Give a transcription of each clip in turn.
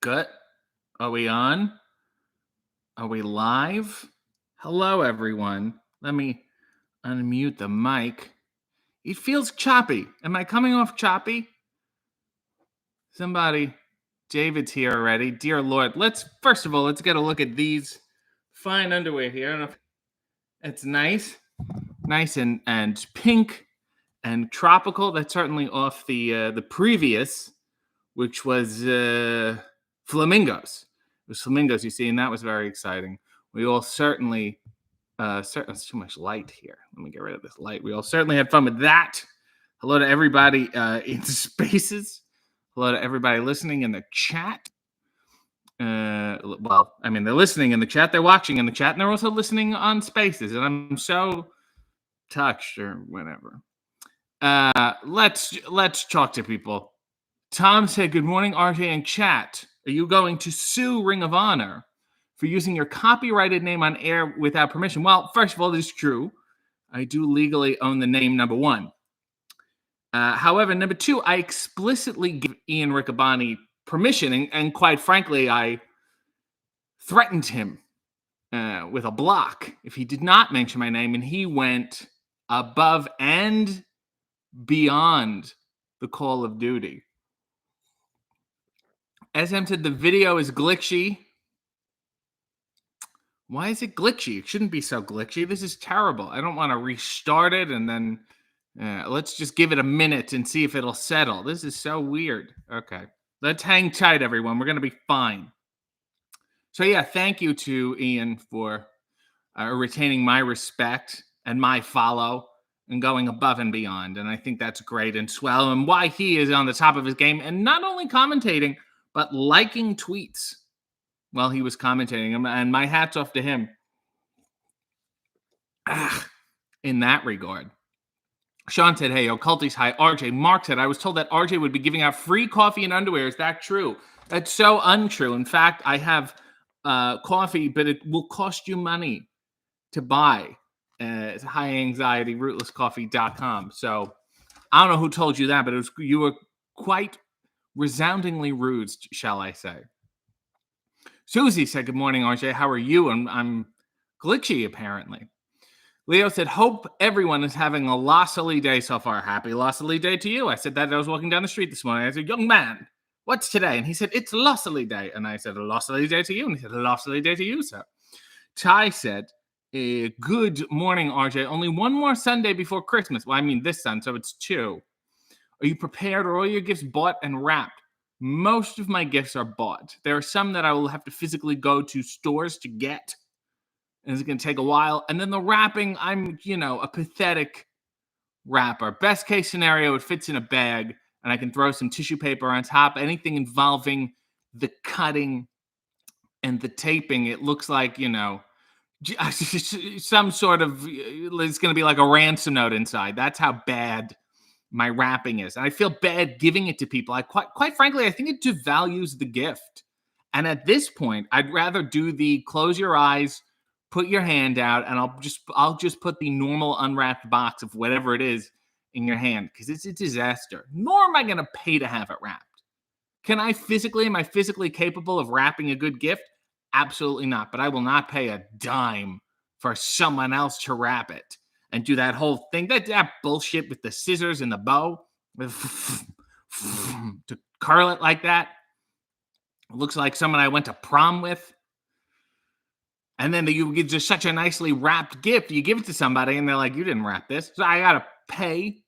Good. Are we on? Are we live? Hello, everyone. Let me unmute the mic. It feels choppy. Am I coming off choppy? Somebody, David's here already. Dear Lord, first of all, let's get a look at these fine underwear here. I don't know if it's nice and pink and tropical. That's certainly off the previous, which was flamingos. It was flamingos, you see, and that was very exciting. We all certainly, it's too much light here. Let me get rid of this light. We all certainly had fun with that. Hello to everybody in Spaces. Hello to everybody listening in the chat. Well, I mean, they're listening in the chat, they're watching in the chat, and they're also listening on Spaces, and I'm so touched or whatever. Let's talk to people. Tom said, "Good morning, RJ and chat. Are you going to sue Ring of Honor for using your copyrighted name on air without permission?" Well, first of all, this is true. I do legally own the name, number one. However, number two, I explicitly give Ian Riccaboni permission, and quite frankly, I threatened him with a block if he did not mention my name, and he went above and beyond the call of duty. SM said the video is glitchy. Why is it glitchy? It shouldn't be so glitchy. This is terrible. I don't want to restart it and then let's just give it a minute and see if it'll settle. This is so weird. Okay. Let's hang tight, everyone. We're going to be fine. So, yeah, thank you to Ian for retaining my respect and my follow and going above and beyond. And I think that's great and swell, and why he is on the top of his game and not only commentating, but liking tweets while he was commentating them. And my hat's off to him in that regard. Sean said, "Hey, Occulties, hi, RJ." Mark said, "I was told that RJ would be giving out free coffee and underwear. Is that true?" That's so untrue. In fact, I have coffee, but it will cost you money to buy. It's highanxietyrootlesscoffee.com. So I don't know who told you that, but you were quite resoundingly rude, shall I say. Susie said, "Good morning, RJ. How are you?" I'm glitchy, apparently. Leo said, "Hope everyone is having a lossily day so far." Happy lossily day to you. I said that I was walking down the street this morning. I said, "Young man, what's today?" And he said, "It's lossily day." And I said, "A lossily day to you." And he said, "A lossily day to you, sir." Ty said, "Good morning, RJ. Only one more Sunday before Christmas." Well, I mean this Sunday, so it's two. "Are you prepared? Are all your gifts bought and wrapped?" Most of my gifts are bought. There are some that I will have to physically go to stores to get, and it's going to take a while. And then the wrapping, I'm, a pathetic wrapper. Best case scenario, it fits in a bag, and I can throw some tissue paper on top. Anything involving the cutting and the taping, it looks like, some sort of, it's going to be like a ransom note inside. That's how bad my wrapping is. And I feel bad giving it to people. I quite frankly, I think it devalues the gift. And at this point, I'd rather do the close your eyes, put your hand out, and I'll just put the normal unwrapped box of whatever it is in your hand, because it's a disaster. Nor am I going to pay to have it wrapped. Am I physically capable of wrapping a good gift? Absolutely not. But I will not pay a dime for someone else to wrap it and do that whole thing. That bullshit with the scissors and the bow to curl it like that. It looks like someone I went to prom with. And then you get just such a nicely wrapped gift. You give it to somebody and they're like, "You didn't wrap this." So I got to pay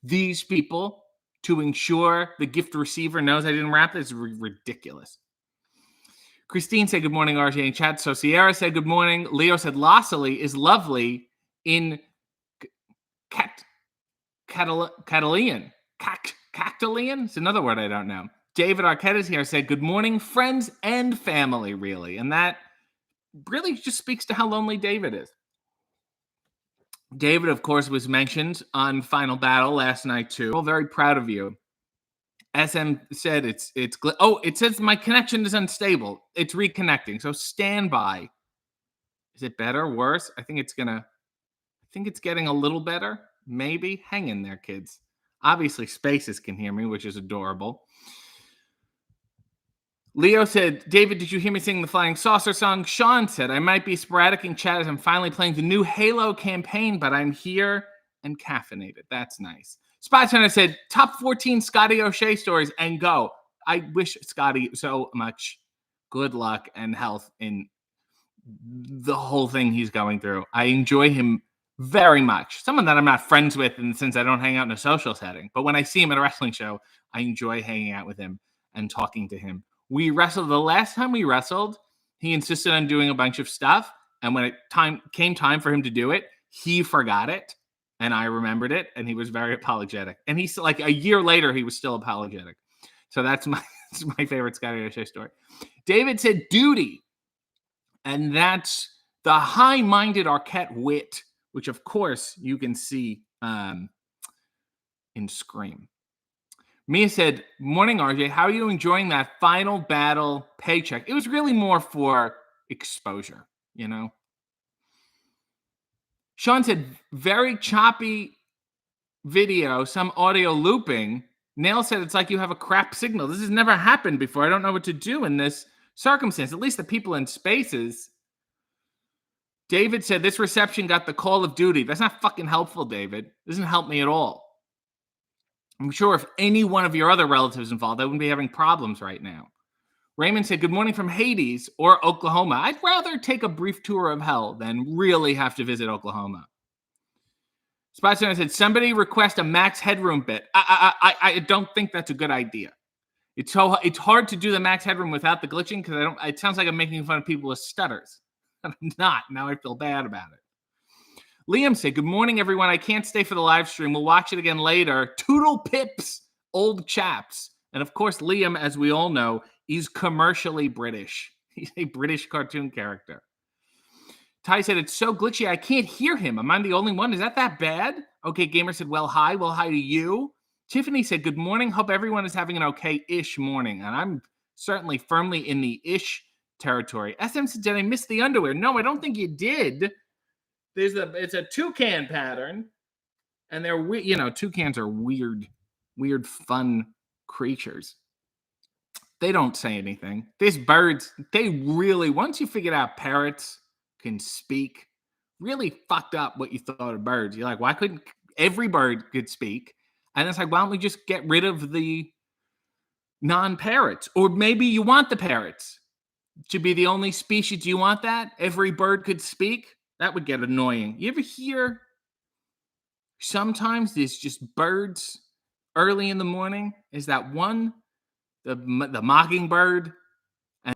these people to ensure the gift receiver knows I didn't wrap it. It's ridiculous. Christine said, "Good morning, RJ in chat." So Sierra said, "Good morning." Leo said, "Lossily is lovely in Catalan. Cactalian? It's another word I don't know." David Arquette is here, said, "Good morning, friends and family," really. And that really just speaks to how lonely David is. David, of course, was mentioned on Final Battle last night, too. I'm very proud of you. SM said it says my connection is unstable. It's reconnecting, so stand by. Is it better, worse? I think it's getting a little better. Maybe. Hang in there, kids. Obviously, Spaces can hear me, which is adorable. Leo said, David, did you hear me sing the Flying Saucer song? Sean said, I might be sporadic in chat as I'm finally playing the new Halo campaign, but I'm here and caffeinated. That's nice. Spot Center said, top 14 Scotty O'Shea stories and go. I wish Scotty so much good luck and health in the whole thing he's going through. I enjoy him very much. Someone that I'm not friends with, and since I don't hang out in a social setting, but when I see him at a wrestling show, I enjoy hanging out with him and talking to him. We wrestled the last time we wrestled. He insisted on doing a bunch of stuff, and when it came time for him to do it, he forgot it, and I remembered it, and he was very apologetic. And he's like a year later, he was still apologetic. So that's my favorite Scotty O'Shea story. David said duty. And that's the high-minded Arquette wit, which, of course, you can see in Scream. Mia said, morning, RJ. How are you enjoying that final battle paycheck? It was really more for exposure, you know? Sean said, very choppy video, some audio looping. Nail said, it's like you have a crap signal. This has never happened before. I don't know what to do in this circumstance. At least the people in spaces. David said, this reception got the call of duty. That's not fucking helpful, David. It doesn't help me at all. I'm sure if any one of your other relatives involved, I wouldn't be having problems right now. Raymond said, good morning from Hades or Oklahoma. I'd rather take a brief tour of hell than really have to visit Oklahoma. Spot Center said, somebody request a Max Headroom bit. I don't think that's a good idea. It's hard to do the Max Headroom without the glitching because it sounds like I'm making fun of people with stutters. I'm not. Now I feel bad about it. Liam said, good morning, everyone. I can't stay for the live stream. We'll watch it again later. Toodle pips, old chaps. And of course, Liam, as we all know, is commercially British. He's a British cartoon character. Ty said, it's so glitchy, I can't hear him. Am I the only one? Is that bad? Okay, Gamer said, well, hi. Well, hi to you. Tiffany said, good morning. Hope everyone is having an okay-ish morning. And I'm certainly firmly in the ish territory. SM said, did I miss the underwear? No, I don't think you did. It's a toucan pattern. And they're, toucans are weird, fun creatures. They don't say anything. These birds, they really, once you figured out parrots can speak, really fucked up what you thought of birds. You're like, why couldn't every bird could speak? And it's like, why don't we just get rid of the non-parrots? Or maybe you want the parrots to be the only species. Do you want that? Every bird could speak? That would get annoying. You ever hear sometimes there's just birds early in the morning? Is that one, the mockingbird, and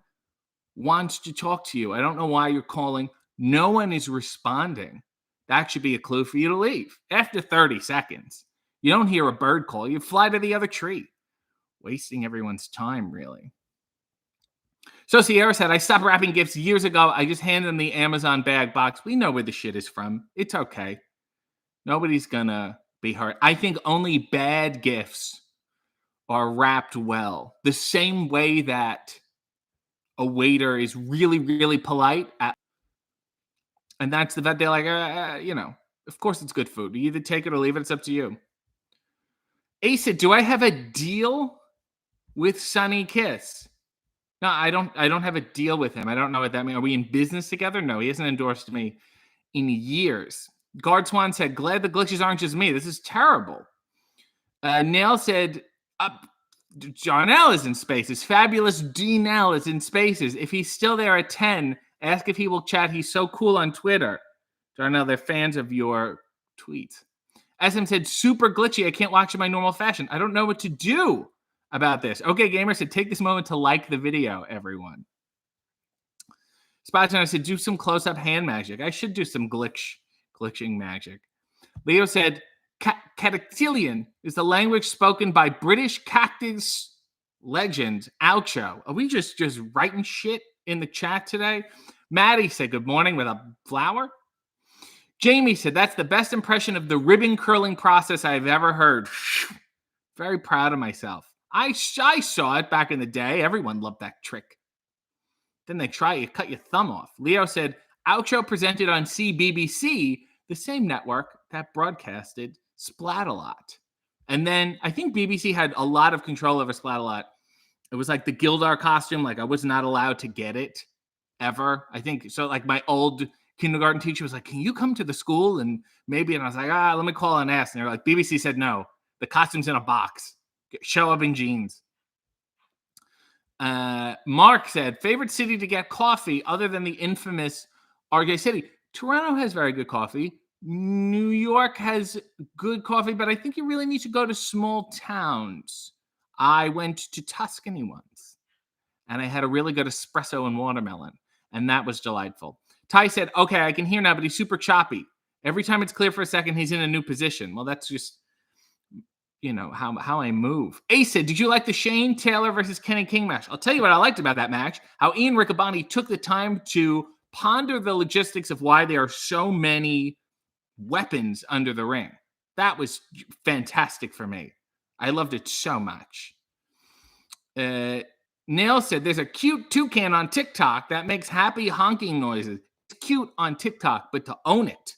wants to talk to you. I don't know why you're calling. No one is responding. That should be a clue for you to leave. After 30 seconds, you don't hear a bird call. You fly to the other tree. Wasting everyone's time, really. So Sierra said, I stopped wrapping gifts years ago. I just handed them the Amazon bag box. We know where the shit is from. It's okay. Nobody's going to be hurt. I think only bad gifts are wrapped well. The same way that a waiter is really, really polite. And that's the vet. They're like, of course it's good food. You either take it or leave it. It's up to you. Ace said, do I have a deal with Sunny Kiss? No, I don't have a deal with him. I don't know what that means. Are we in business together? No, he hasn't endorsed me in years. Guard Swan said, glad the glitches aren't just me. This is terrible. Nail said, John L is in spaces. Fabulous D. Nell is in spaces. If he's still there at 10, ask if he will chat. He's so cool on Twitter. John L, they're fans of your tweets. SM said, super glitchy. I can't watch in my normal fashion. I don't know what to do about this. Okay, Gamer said, take this moment to like the video, everyone. Spot said, do some close-up hand magic. I should do some glitching magic. Leo said, Catactylian is the language spoken by British cactus legend Oucho. Are we just writing shit in the chat today? Maddie said, good morning with a flower. Jamie said, that's the best impression of the ribbon curling process I've ever heard. Very proud of myself. I saw it back in the day. Everyone loved that trick. Then they try you cut your thumb off. Leo said, Oucho presented on CBBC, the same network that broadcasted Splat-A-Lot. And then I think BBC had a lot of control over Splat-A-Lot It was like the Gildar costume. Like I was not allowed to get it ever. I think so. Like my old kindergarten teacher was like, "Can you come to the school and maybe?" And I was like, let me call and ask. And they're like, BBC said no. The costume's in a box. Show up in jeans. Mark said, favorite city to get coffee other than the infamous RJ City. Toronto has very good coffee. New York has good coffee, but I think you really need to go to small towns. I went to Tuscany once, and I had a really good espresso and watermelon, and that was delightful. Ty said, okay, I can hear now, but he's super choppy. Every time it's clear for a second, he's in a new position. Well, that's just, how I move. Ace said, did you like the Shane Taylor versus Kenny King match? I'll tell you what I liked about that match, how Ian Riccaboni took the time to ponder the logistics of why there are so many weapons under the ring. That was fantastic for me. I loved it so much. Nail said, there's a cute toucan on TikTok that makes happy honking noises. It's cute on TikTok, but to own it,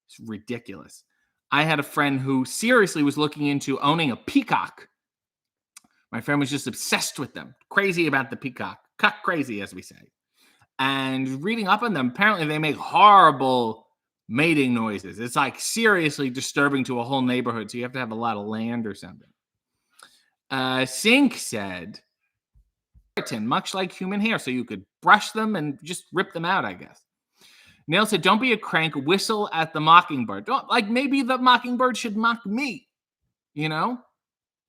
it's ridiculous. I had a friend who seriously was looking into owning a peacock. My friend was just obsessed with them, crazy about the peacock, cock crazy, as we say. And reading up on them, apparently they make horrible mating noises. It's like seriously disturbing to a whole neighborhood, so you have to have a lot of land or something. Sink said, much like human hair, so you could brush them and just rip them out, I guess. Nail said, don't be a crank, whistle at the mockingbird. Like maybe the mockingbird should mock me,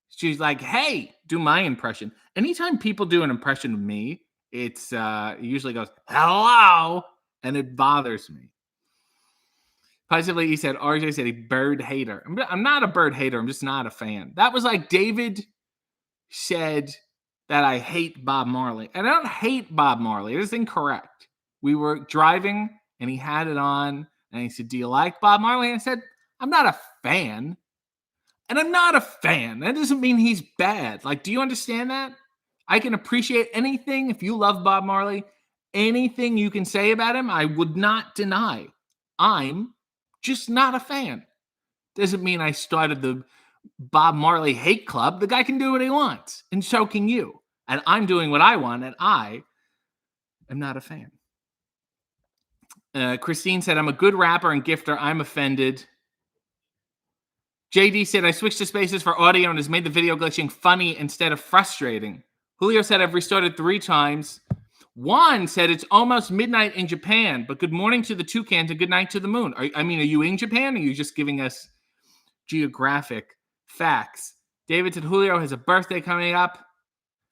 She's like, hey, do my impression. Anytime people do an impression of me, it usually goes, hello, and it bothers me. Positively, he said, RJ said a bird hater. I'm not a bird hater. I'm just not a fan. That was like David said that I hate Bob Marley. And I don't hate Bob Marley. It is incorrect. We were driving, and he had it on, and he said, do you like Bob Marley? And I said, I'm not a fan. And I'm not a fan. That doesn't mean he's bad. Like, do you understand that? I can appreciate anything. If you love Bob Marley, anything you can say about him, I would not deny. I'm just not a fan. Doesn't mean I started the Bob Marley hate club. The guy can do what he wants, and so can you. And I'm doing what I want, and I am not a fan. Christine said, I'm a good rapper and gifter. I'm offended. JD said, I switched to spaces for audio and has made the video glitching funny instead of frustrating. Julio said, I've restarted 3 times. Juan said, it's almost midnight in Japan, but good morning to the toucan and good night to the moon. Are you in Japan, or are you just giving us geographic facts? David said, Julio has a birthday coming up.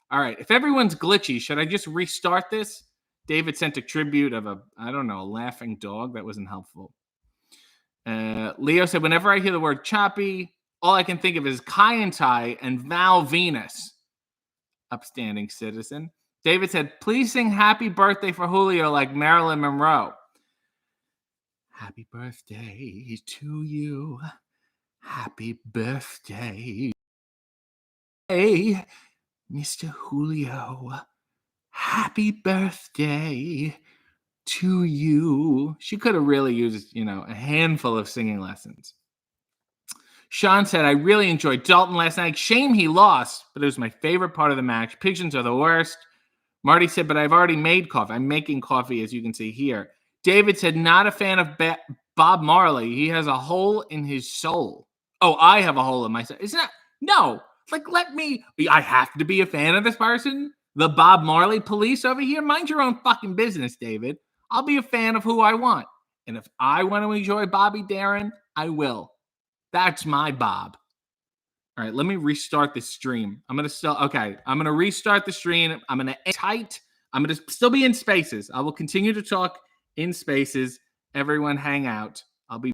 All right, if everyone's glitchy, should I just restart this? David sent a tribute of a laughing dog. That wasn't helpful. Leo said, whenever I hear the word choppy, all I can think of is Kai and Tai and Val Venus. Upstanding citizen. David said, please sing happy birthday for Julio like Marilyn Monroe. Happy birthday to you. Happy birthday. Hey, Mr. Julio. Happy birthday to you. She could have really used, a handful of singing lessons. Sean said, I really enjoyed Dalton last night. Shame he lost, but it was my favorite part of the match. Pigeons are the worst. Marty said, but I've already made coffee. I'm making coffee, as you can see here. David said, not a fan of Bob Marley. He has a hole in his soul. Oh, I have a hole in my soul. It's not. No. Like, I have to be a fan of this person? The Bob Marley police over here? Mind your own fucking business, David. I'll be a fan of who I want. And if I want to enjoy Bobby Darin, I will. That's my Bob. All right, let me restart the stream. I'm going to restart the stream. I'm going to tight. I'm going to still be in spaces. I will continue to talk in spaces. Everyone hang out.